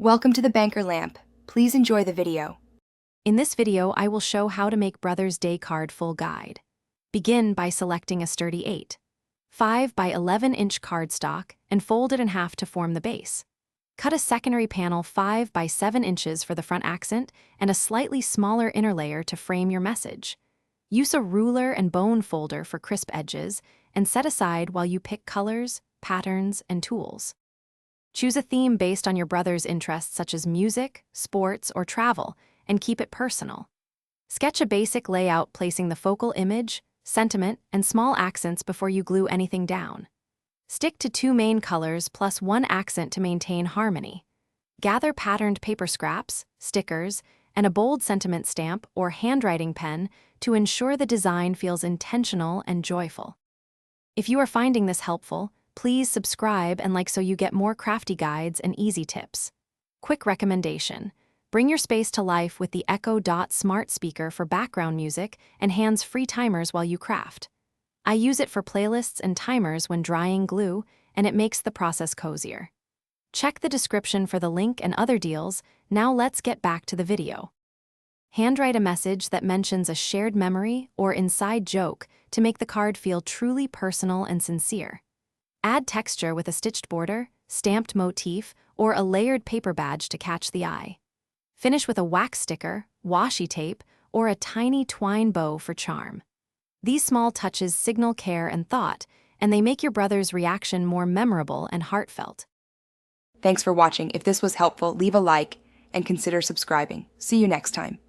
Welcome to the Banker Lamp. Please enjoy the video. In this video, I will show how to make Brother's Day card full guide. Begin by selecting a sturdy 8.5 by 11-inch cardstock and fold it in half to form the base. Cut a secondary panel 5 by 7 inches for the front accent and a slightly smaller inner layer to frame your message. Use a ruler and bone folder for crisp edges and set aside while you pick colors, patterns, and tools. Choose a theme based on your brother's interests such as music, sports, or travel, and keep it personal. Sketch a basic layout placing the focal image, sentiment, and small accents before you glue anything down. Stick to 2 main colors plus 1 accent to maintain harmony. Gather patterned paper scraps, stickers, and a bold sentiment stamp or handwriting pen to ensure the design feels intentional and joyful. If you are finding this helpful, please subscribe and like so you get more crafty guides and easy tips. Quick recommendation: bring your space to life with the Echo Dot smart speaker for background music and hands-free timers while you craft. I use it for playlists and timers when drying glue, and it makes the process cozier. Check the description for the link and other deals. Now let's get back to the video. Handwrite a message that mentions a shared memory or inside joke to make the card feel truly personal and sincere. Add texture with a stitched border, stamped motif, or a layered paper badge to catch the eye. Finish with a wax sticker, washi tape, or a tiny twine bow for charm. These small touches signal care and thought, and they make your brother's reaction more memorable and heartfelt. Thanks for watching. If this was helpful, leave a like and consider subscribing. See you next time.